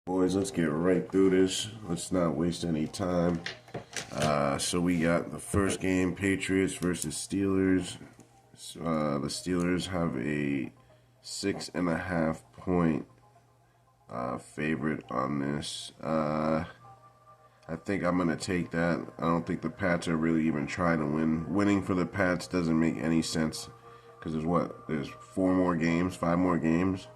Boys, let's get right through this. Let's not waste any time. So we got the first game, Patriots versus Steelers. The Steelers have a 6.5 point favorite on this. I think I'm gonna take that. I don't think the Pats are really even trying to win. Winning for the Pats doesn't make any sense because there's 4 more games, 5 more games.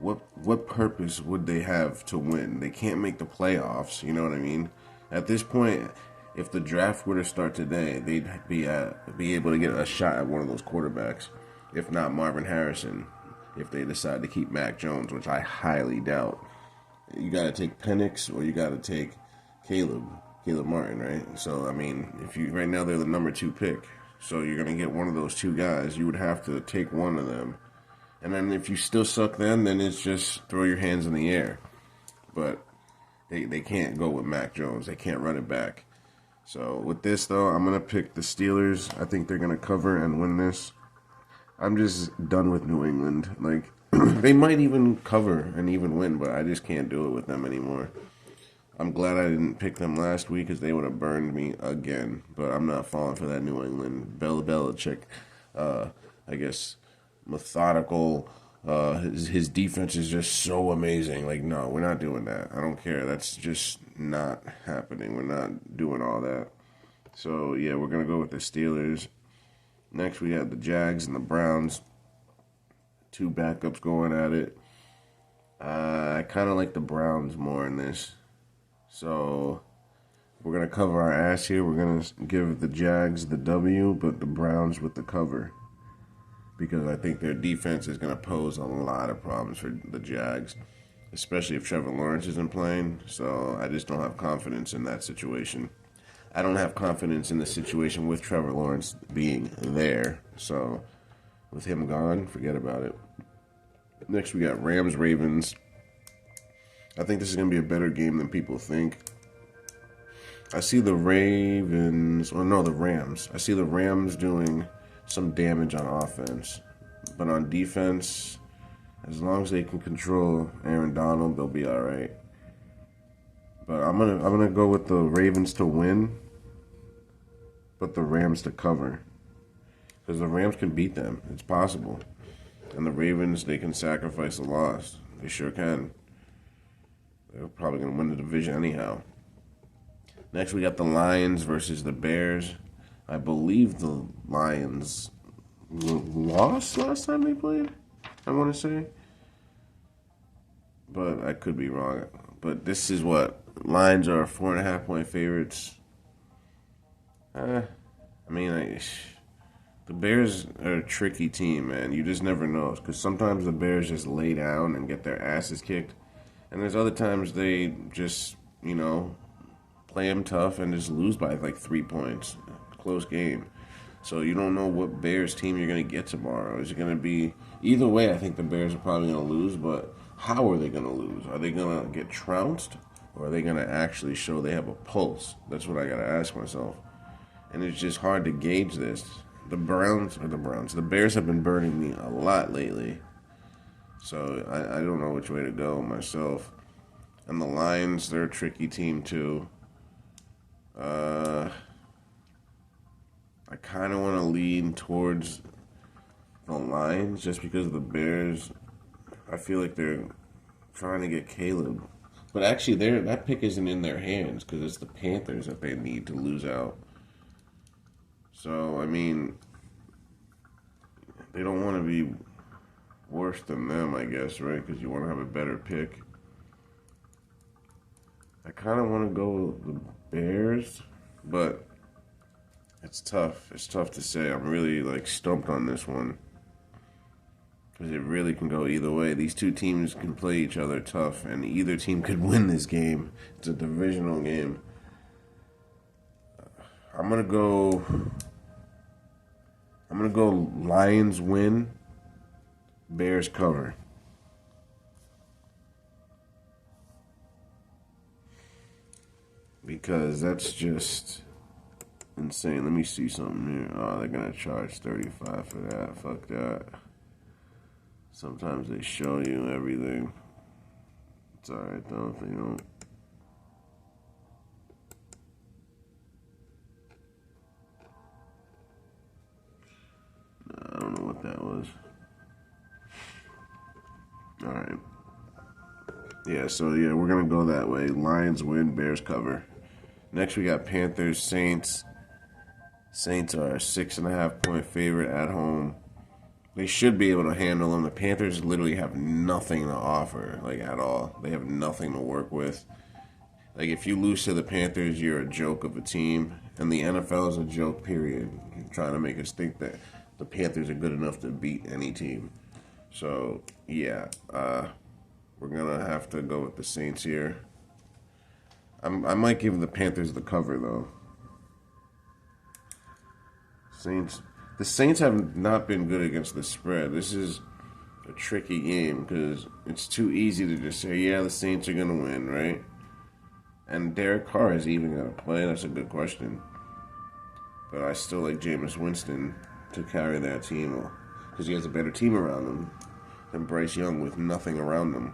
What purpose would they have to win? They can't make the playoffs. You know what I mean? At this point, if the draft were to start today, they'd be able to get a shot at one of those quarterbacks. If not Marvin Harrison, if they decide to keep Mac Jones, which I highly doubt. You got to take Penix or you got to take Caleb Martin, right? So I mean, if you right now they're the number 2 pick, so you're gonna get one of those 2 guys. You would have to take one of them. And then if you still suck then it's just throw your hands in the air. But they can't go with Mac Jones. They can't run it back. So with this, though, I'm going to pick the Steelers. I think they're going to cover and win this. I'm just done with New England. Like, they might even cover and even win, but I just can't do it with them anymore. I'm glad I didn't pick them last week because they would have burned me again. But I'm not falling for that New England Belichick, I guess, methodical. His defense is just so amazing. Like, no, we're not doing that. I don't care. That's just not happening. We're not doing all that. So, yeah, we're going to go with the Steelers. Next, we have the Jags and the Browns. 2 backups going at it. I kind of like the Browns more in this. So, we're going to cover our ass here. We're going to give the Jags the W, but the Browns with the cover. Because I think their defense is going to pose a lot of problems for the Jags, especially if Trevor Lawrence isn't playing. So I just don't have confidence in that situation. I don't have confidence in the situation with Trevor Lawrence being there. So with him gone, forget about it. Next, we got Rams-Ravens. I think this is going to be a better game than people think. I see the Rams. I see the Rams doing some damage on offense, but on defense, as long as they can control Aaron Donald, they'll be all right. But I'm gonna go with the Ravens to win, but the Rams to cover, because the Rams can beat them. It's possible, and the Ravens, they can sacrifice a loss. They sure can. They're probably gonna win the division anyhow. Next, we got the Lions versus the Bears. I believe the Lions lost last time they played, I want to say. But I could be wrong. But this is what? Lions are 4.5 point favorites. The Bears are a tricky team, man. You just never know. Because sometimes the Bears just lay down and get their asses kicked. And there's other times they just, play them tough and just lose by like 3 points. Close game. So you don't know what Bears team you're going to get tomorrow. Is it going to be... Either way, I think the Bears are probably going to lose, but how are they going to lose? Are they going to get trounced? Or are they going to actually show they have a pulse? That's what I got to ask myself. And it's just hard to gauge this. The Bears have been burning me a lot lately. So I don't know which way to go myself. And the Lions, they're a tricky team too. I kind of want to lean towards the Lions just because of the Bears. I feel like they're trying to get Caleb. But actually, that pick isn't in their hands because it's the Panthers that they need to lose out. So, they don't want to be worse than them, I guess, right? Because you want to have a better pick. I kind of want to go with the Bears, but it's tough. It's tough to say. I'm really, stumped on this one. Because it really can go either way. These 2 teams can play each other tough, and either team could win this game. It's a divisional game. I'm gonna go Lions win, Bears cover. Because that's just insane. Let me see something here. Oh, they're gonna charge $35 for that. Fuck that. Sometimes they show you everything. It's alright though if they don't. I don't know what that was. Alright. Yeah, so yeah, we're going to go that way. Lions win, Bears cover. Next, we got Panthers, Saints. Saints are a 6.5 point favorite at home. They should be able to handle them. The Panthers literally have nothing to offer, like, at all. They have nothing to work with. Like, if you lose to the Panthers, you're a joke of a team. And the NFL is a joke, period. Trying to make us think that the Panthers are good enough to beat any team. So, yeah. We're going to have to go with the Saints here. I might give the Panthers the cover, though. The Saints have not been good against the spread. This is a tricky game because it's too easy to just say, yeah, the Saints are going to win, right? And Derek Carr is even going to play. That's a good question. But I still like Jameis Winston to carry that team because he has a better team around him than Bryce Young with nothing around him.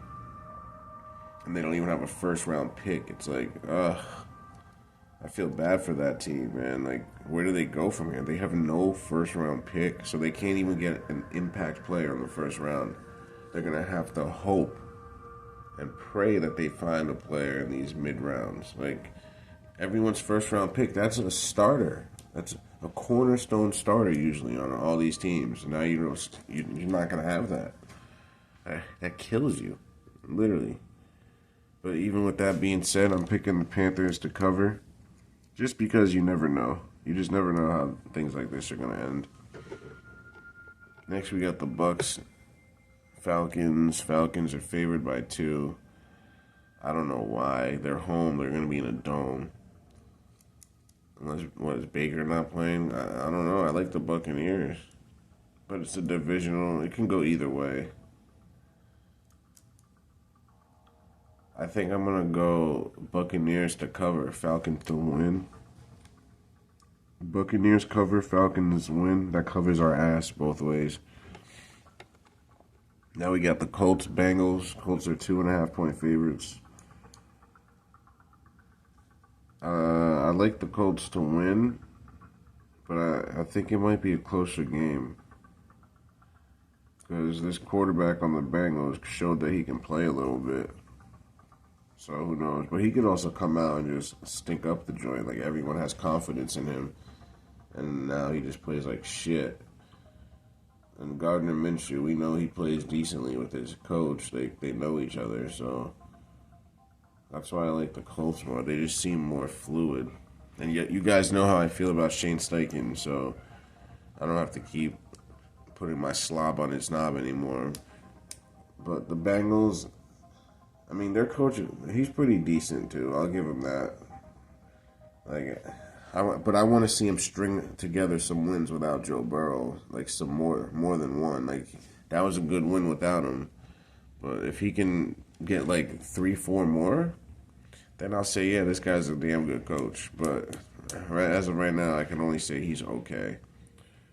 And they don't even have a first-round pick. It's like, ugh. I feel bad for that team, man. Like, where do they go from here? They have no first-round pick, so they can't even get an impact player in the first round. They're going to have to hope and pray that they find a player in these mid-rounds. Like, everyone's first-round pick, that's a starter. That's a cornerstone starter usually on all these teams. Now you're not going to have that. That kills you, literally. But even with that being said, I'm picking the Panthers to cover. Just because you never know. You just never know how things like this are going to end. Next, we got the Bucks. Falcons. Falcons are favored by 2. I don't know why. They're home. They're going to be in a dome. Unless, is Baker not playing? I don't know. I like the Buccaneers. But it's a divisional. It can go either way. I think I'm going to go Buccaneers to cover, Falcons to win. Buccaneers cover, Falcons win. That covers our ass both ways. Now we got the Colts, Bengals. Colts are 2.5 point favorites. I like the Colts to win, but I think it might be a closer game. Because this quarterback on the Bengals showed that he can play a little bit. So who knows? But he could also come out and just stink up the joint. Like, everyone has confidence in him. And now he just plays like shit. And Gardner Minshew, we know he plays decently with his coach. They know each other, so that's why I like the Colts more. They just seem more fluid. And yet, you guys know how I feel about Shane Steichen, so I don't have to keep putting my slob on his knob anymore. But the Bengals, I mean, their coach, he's pretty decent, too. I'll give him that. But I want to see him string together some wins without Joe Burrow, like some more than one. Like, that was a good win without him. But if he can get like 3-4 more, then I'll say, yeah, this guy's a damn good coach. But as of right now, I can only say he's okay.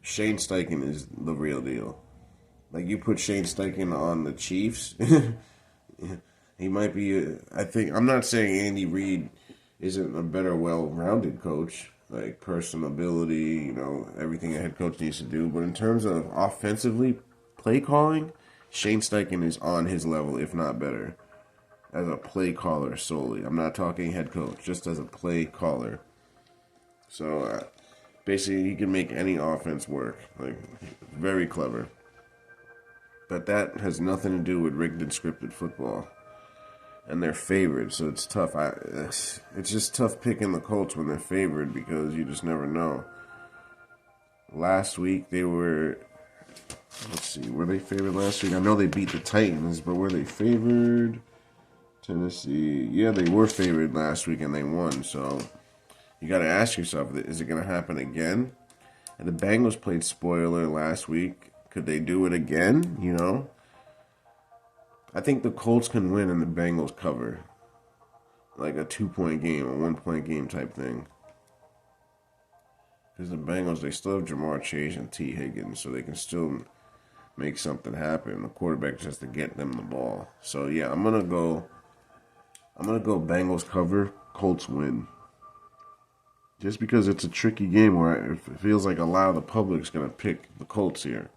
Shane Steichen is the real deal. Like, you put Shane Steichen on the Chiefs, he might be. I'm not saying Andy Reid isn't a better, well-rounded coach, like personability, everything a head coach needs to do. But in terms of offensively play calling, Shane Steichen is on his level, if not better, as a play caller solely. I'm not talking head coach, just as a play caller. So basically, he can make any offense work. Like, very clever. But that has nothing to do with rigged and scripted football. And they're favored, so it's tough. It's just tough picking the Colts when they're favored because you just never know. Last week they were, were they favored last week? I know they beat the Titans, but were they favored? Tennessee, yeah, they were favored last week and they won. So you got to ask yourself, is it going to happen again? And the Bengals played spoiler last week. Could they do it again? I think the Colts can win and the Bengals cover. Like a 2-point game, a 1-point game type thing. Because the Bengals, they still have Jamar Chase and T. Higgins, so they can still make something happen. The quarterback just has to get them the ball. So, yeah, I'm going to go I'm going to go Bengals cover, Colts win. Just because it's a tricky game where it feels like a lot of the public's going to pick the Colts here.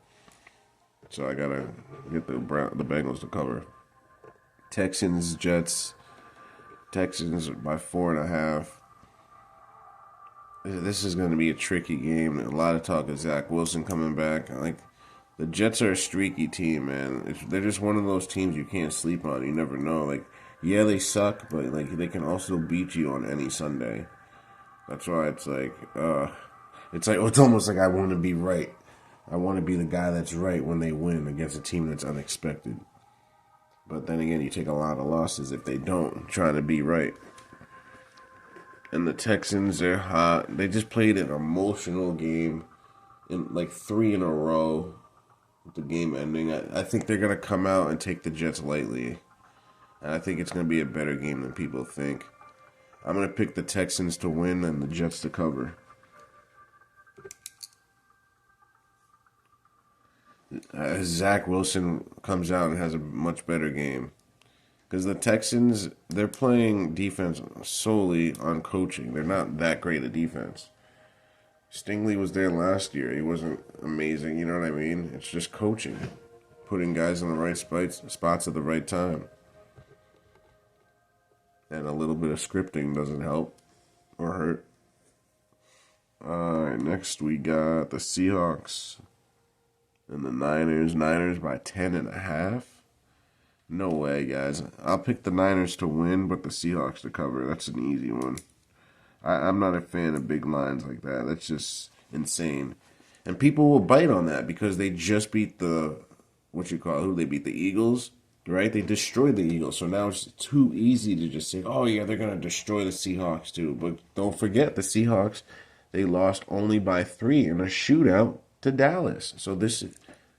So I got to get the Bengals to cover. Texans, Jets. Texans by 4.5. This is going to be a tricky game. A lot of talk of Zach Wilson coming back. Like, the Jets are a streaky team, man. They're just one of those teams you can't sleep on. You never know. Like, yeah, they suck, but like they can also beat you on any Sunday. That's why it's almost like I want to be right. I want to be the guy that's right when they win against a team that's unexpected. But then again, you take a lot of losses if they don't try to be right. And the Texans, they're hot. They just played an emotional game in like 3 in a row with the game ending. I think they're going to come out and take the Jets lightly. And I think it's going to be a better game than people think. I'm going to pick the Texans to win and the Jets to cover. Zach Wilson comes out and has a much better game. Because the Texans, they're playing defense solely on coaching. They're not that great at defense. Stingley was there last year. He wasn't amazing, you know what I mean? It's just coaching. Putting guys in the right spots at the right time. And a little bit of scripting doesn't help or hurt. Alright, next we got the Seahawks and the Niners. Niners by 10.5. No way, guys. I'll pick the Niners to win, but the Seahawks to cover. That's an easy one. I'm not a fan of big lines like that. That's just insane. And people will bite on that because they just beat they beat the Eagles, right? They destroyed the Eagles. So now it's too easy to just say, oh, yeah, they're going to destroy the Seahawks too. But don't forget, the Seahawks, they lost only by 3 in a shootout to Dallas. So this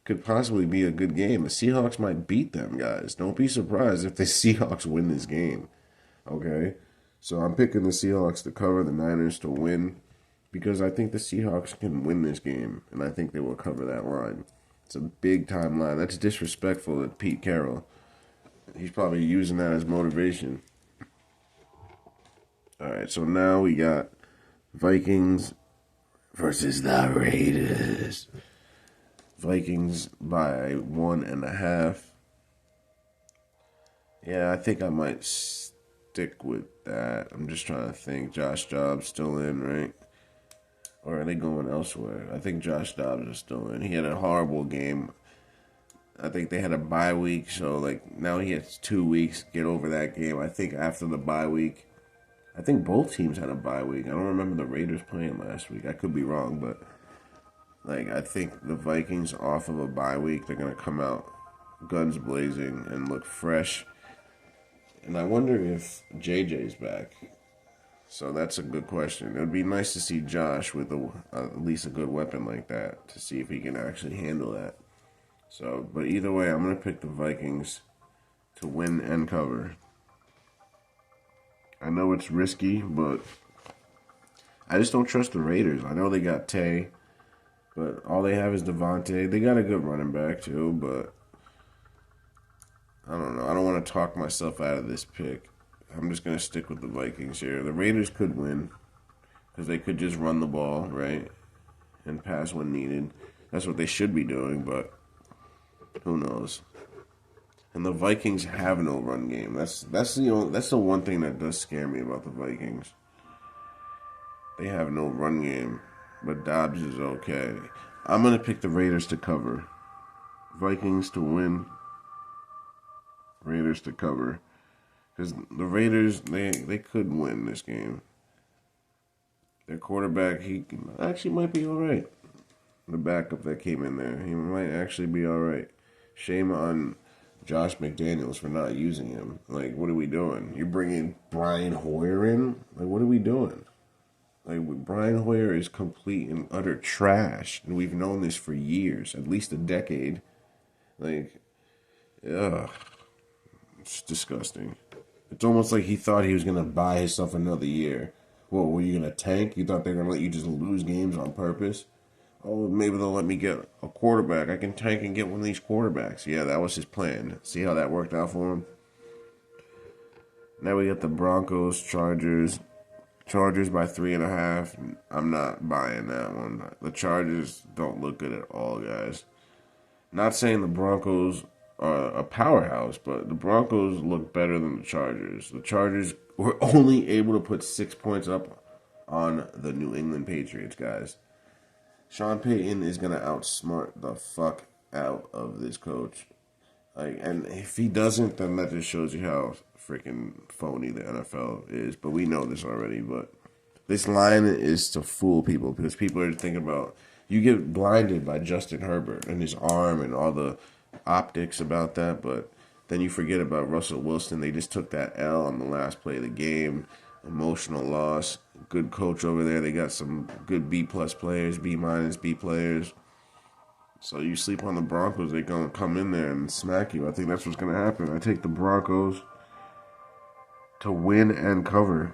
could possibly be a good game. The Seahawks might beat them, guys. Don't be surprised if the Seahawks win this game. Okay? So I'm picking the Seahawks to cover, the Niners to win, because I think the Seahawks can win this game, and I think they will cover that line. It's a big-time line. That's disrespectful to Pete Carroll. He's probably using that as motivation. All right, so now we got Vikings versus the Raiders. Vikings by 1.5. Yeah, I think I might stick with that. I'm just trying to think. Josh Dobbs still in, right? Or are they going elsewhere? I think Josh Dobbs is still in. He had a horrible game. I think they had a bye week, so like now he has 2 weeks to get over that game. I think after the bye week, I think both teams had a bye week. I don't remember the Raiders playing last week. I could be wrong, but like I think the Vikings off of a bye week, they're gonna come out guns blazing and look fresh. And I wonder if JJ's back. So that's a good question. It would be nice to see Josh with at least a good weapon like that to see if he can actually handle that. So, but either way, I'm going to pick the Vikings to win and cover. I know it's risky, but I just don't trust the Raiders. I know they got Tay, but all they have is Devontae. They got a good running back too, but I don't know. I don't want to talk myself out of this pick. I'm just going to stick with the Vikings here. The Raiders could win because they could just run the ball, right, and pass when needed. That's what they should be doing, but who knows? And the Vikings have no run game. That's the one thing that does scare me about the Vikings. They have no run game, but Dobbs is okay. I'm going to pick the Raiders to cover. Vikings to win. Raiders to cover. Because the Raiders, they could win this game. Their quarterback, he actually might be all right. The backup that came in there, he might actually be all right. Shame on Josh McDaniels for not using him. Like, what are we doing? You're bringing Brian Hoyer in? Like, what are we doing? Like, Brian Hoyer is complete and utter trash. And we've known this for years, at least a decade. Like, ugh. It's disgusting. It's almost like he thought he was going to buy himself another year. What, were you going to tank? You thought they were going to let you just lose games on purpose? Oh, maybe they'll let me get a quarterback. I can tank and get one of these quarterbacks. Yeah, that was his plan. See how that worked out for him? Now we got the Broncos, Chargers. Chargers by 3.5. I'm not buying that one. The Chargers don't look good at all, guys. Not saying the Broncos are a powerhouse, but the Broncos look better than the Chargers. The Chargers were only able to put 6 points up on the New England Patriots, guys. Sean Payton is gonna outsmart the fuck out of this coach. Like, and if he doesn't, then that just shows you how freaking phony the NFL is. But we know this already. But this line is to fool people because people are thinking about you get blinded by Justin Herbert and his arm and all the optics about that, but then you forget about Russell Wilson. They just took that L on the last play of the game. Emotional loss. Good coach over there. They got some good B plus players, B minus B players. So you sleep on the Broncos, they're gonna come in there and smack you. I think that's what's gonna happen. I take the Broncos to win and cover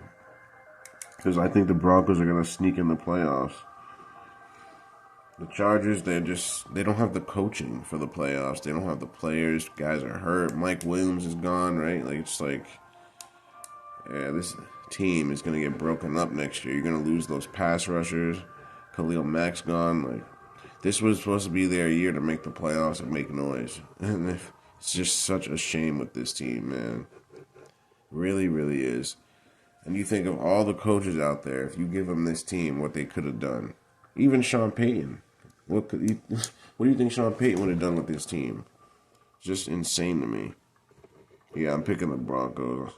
because I think the Broncos are gonna sneak in the playoffs. The Chargers, they don't have the coaching for the playoffs. They don't have the players. Guys are hurt. Mike Williams is gone, right? Like it's like, yeah, this team is gonna get broken up next year. You're gonna lose those pass rushers. Khalil Mack's gone. Like this was supposed to be their year to make the playoffs and make noise. And it's just such a shame with this team, man. Really, really is. And you think of all the coaches out there, if you give them this team, what they could have done. Even Sean Payton. What do you think Sean Payton would have done with this team? Just insane to me. Yeah, I'm picking the Broncos.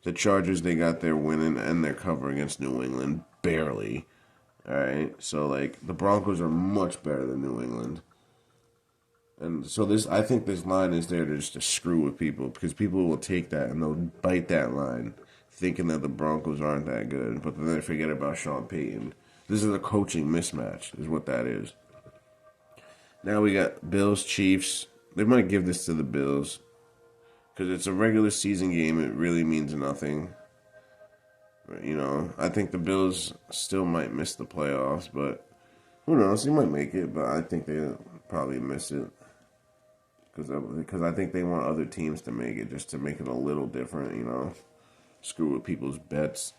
The Chargers, they got their winning and their cover against New England. Barely. Alright? So, like, the Broncos are much better than New England. And so I think this line is there just to screw with people because people will take that and they'll bite that line thinking that the Broncos aren't that good. But then they forget about Sean Payton. This is a coaching mismatch, is what that is. Now we got Bills, Chiefs. They might give this to the Bills because it's a regular season game. It really means nothing. You know, I think the Bills still might miss the playoffs, but who knows? They might make it, but I think they'll probably miss it because I think they want other teams to make it just to make it a little different, you know, screw with people's bets.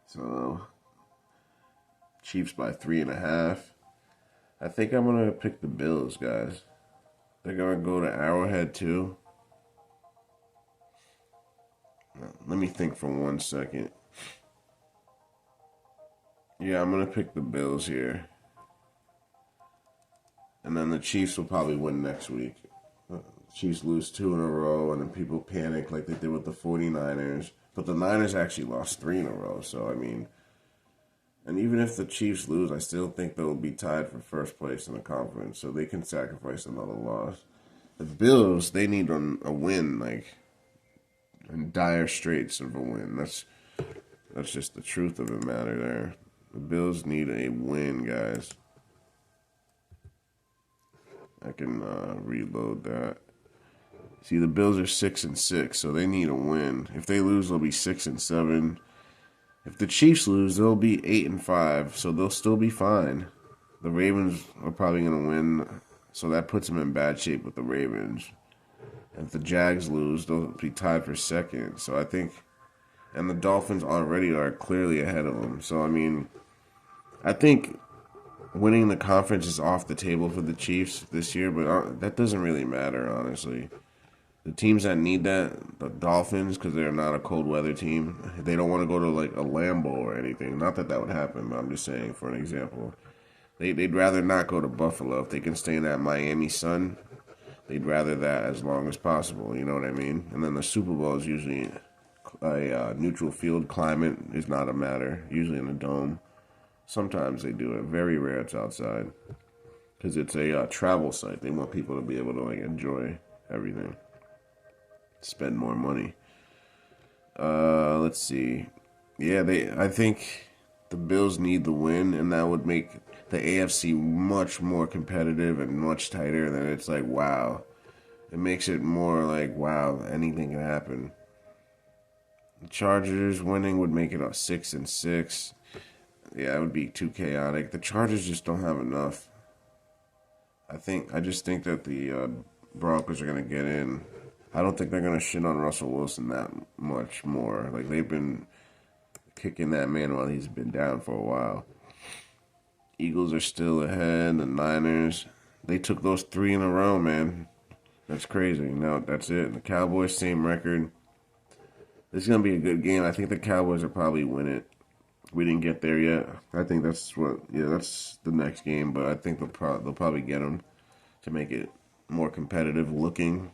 So, Chiefs by 3.5. I think I'm going to pick the Bills, guys. They're going to go to Arrowhead, too. Let me think for 1 second. Yeah, I'm going to pick the Bills here. And then the Chiefs will probably win next week. Chiefs lose 2 in a row, and then people panic like they did with the 49ers. But the Niners actually lost 3 in a row, so I mean... And even if the Chiefs lose, I still think they'll be tied for first place in the conference, so they can sacrifice another loss. The Bills, they need a win, like, in dire straits of a win. That's just the truth of the matter there. The Bills need a win, guys. I can reload that. See, the Bills are 6-6, so they need a win. If they lose, they'll be 6-7. If the Chiefs lose, they'll be 8-5, so they'll still be fine. The Ravens are probably going to win, so that puts them in bad shape with the Ravens. If the Jags lose, they'll be tied for second. So I think, and the Dolphins already are clearly ahead of them. So I mean, I think winning the conference is off the table for the Chiefs this year, but that doesn't really matter, honestly. The teams that need that, the Dolphins, because they're not a cold weather team, they don't want to go to like a Lambeau or anything. Not that that would happen, but I'm just saying for an example. They'd rather not go to Buffalo if they can stay in that Miami sun. They'd rather that as long as possible. You know what I mean? And then the Super Bowl is usually a neutral field climate is not a matter. Usually in a dome. Sometimes they do it. Very rare it's outside because it's a travel site. They want people to be able to like enjoy everything. Spend more money. Let's see. Yeah, I think the Bills need the win, and that would make the AFC much more competitive and much tighter. Than it's like, wow. It makes it more like, wow, anything can happen. The Chargers winning would make it a 6-6. Yeah, it would be too chaotic. The Chargers just don't have enough. I just think that the Broncos are going to get in. I don't think they're gonna shit on Russell Wilson that much more. Like they've been kicking that man while he's been down for a while. Eagles are still ahead. The Niners, they took those 3 in a row, man. That's crazy. No, that's it. The Cowboys, same record. This is gonna be a good game. I think the Cowboys will probably win it. We didn't get there yet. I think that's that's the next game. But I think they'll probably get them to make it more competitive looking.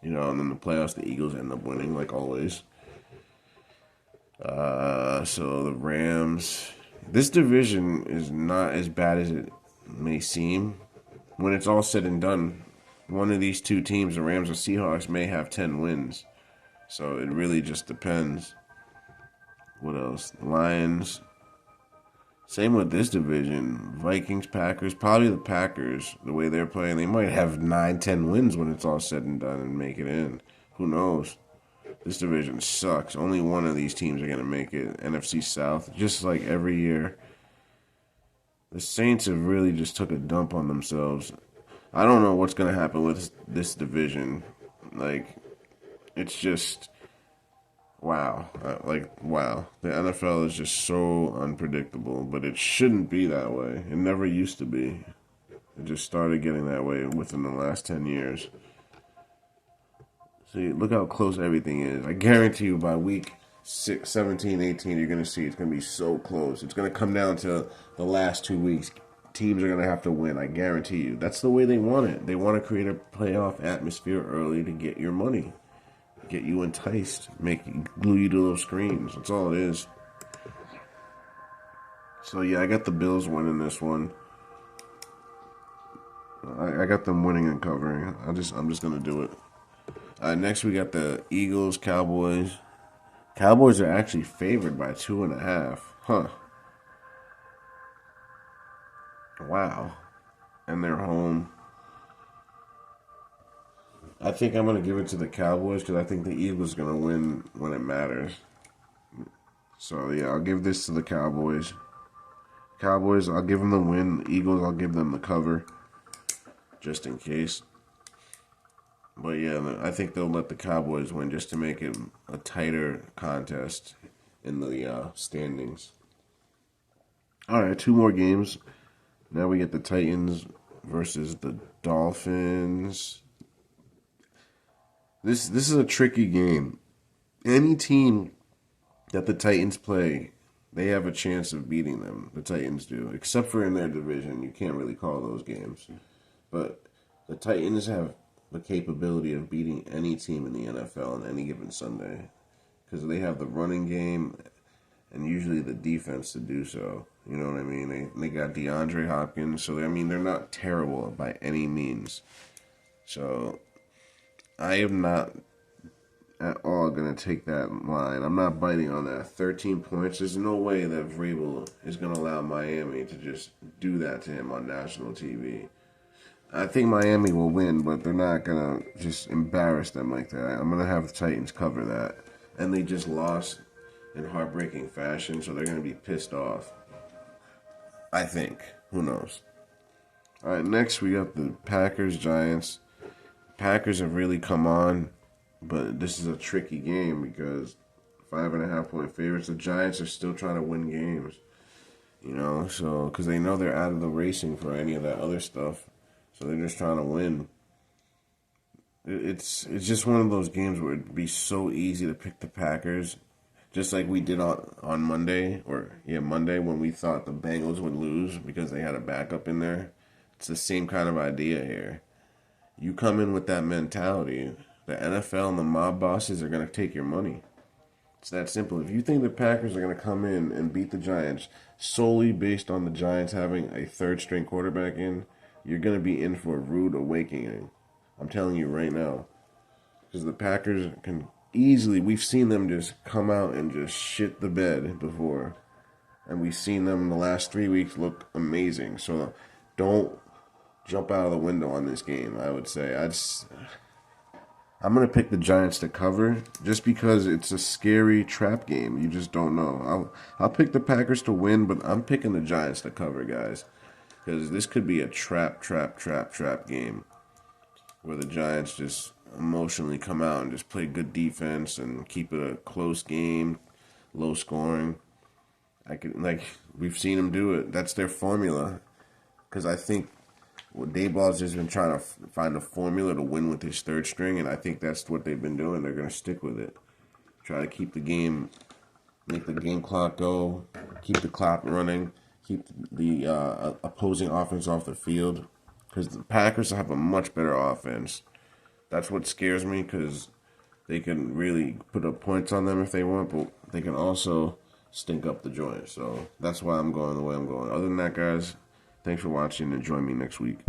And then the playoffs, the Eagles end up winning like always. So the Rams. This division is not as bad as it may seem. When it's all said and done, one of these two teams, the Rams or Seahawks, may have 10 wins. So it really just depends. What else? Lions. Same with this division. Vikings, Packers. Probably the Packers, the way they're playing. They might have 9, 10 wins when it's all said and done and make it in. Who knows? This division sucks. Only one of these teams are going to make it. NFC South. Just like every year. The Saints have really just took a dump on themselves. I don't know what's going to happen with this division. Like, it's just... Wow. Wow. The NFL is just so unpredictable, but it shouldn't be that way. It never used to be. It just started getting that way within the last 10 years. See, look how close everything is. I guarantee you by week 6, 17, 18, you're going to see it's going to be so close. It's going to come down to the last 2 weeks. Teams are going to have to win, I guarantee you. That's the way they want it. They want to create a playoff atmosphere early to get your money. Get you enticed, glue you to those screens. That's all it is. So yeah, I got the Bills winning this one. I got them winning and covering. I'm just gonna do it. Next we got the Eagles, Cowboys. Cowboys are actually favored by 2.5. Huh. Wow. And they're home. I think I'm going to give it to the Cowboys because I think the Eagles are going to win when it matters. So, yeah, I'll give this to the Cowboys. Cowboys, I'll give them the win. The Eagles, I'll give them the cover just in case. But, yeah, I think they'll let the Cowboys win just to make it a tighter contest in the standings. All right, 2 more games. Now we get the Titans versus the Dolphins. This is a tricky game. Any team that the Titans play, they have a chance of beating them. The Titans do, except for in their division. You can't really call those games. But the Titans have the capability of beating any team in the NFL on any given Sunday because they have the running game and usually the defense to do so. You know what I mean? They got DeAndre Hopkins, so they're not terrible by any means. So I am not at all going to take that line. I'm not biting on that. 13 points. There's no way that Vrabel is going to allow Miami to just do that to him on national TV. I think Miami will win, but they're not going to just embarrass them like that. I'm going to have the Titans cover that. And they just lost in heartbreaking fashion, so they're going to be pissed off. I think. Who knows? All right, next we got the Packers-Giants. Packers have really come on, but this is a tricky game because 5.5 point favorites. The Giants are still trying to win games, so because they know they're out of the racing for any of that other stuff, so they're just trying to win. It's just one of those games where it'd be so easy to pick the Packers, just like we did on Monday, Monday when we thought the Bengals would lose because they had a backup in there. It's the same kind of idea here. You come in with that mentality, the NFL and the mob bosses are going to take your money. It's that simple. If you think the Packers are going to come in and beat the Giants solely based on the Giants having a third-string quarterback in, you're going to be in for a rude awakening. I'm telling you right now. Because the Packers can easily, we've seen them just come out and just shit the bed before. And we've seen them in the last 3 weeks look amazing. So don't jump out of the window on this game, I would say. I'm going to pick the Giants to cover just because it's a scary trap game. You just don't know. I'll pick the Packers to win, but I'm picking the Giants to cover, guys. Because this could be a trap game where the Giants just emotionally come out and just play good defense and keep it a close game, low scoring. I could like we've seen them do it. That's their formula. Because I think Dayball's just been trying to find a formula to win with his third string, and I think that's what they've been doing. They're gonna stick with it. Try to keep the game, make the game clock go, keep the clock running, keep the opposing offense off the field. Because the Packers have a much better offense. That's what scares me because they can really put up points on them if they want, but they can also stink up the joint. So that's why I'm going the way I'm going. Other than that, guys, thanks for watching and join me next week.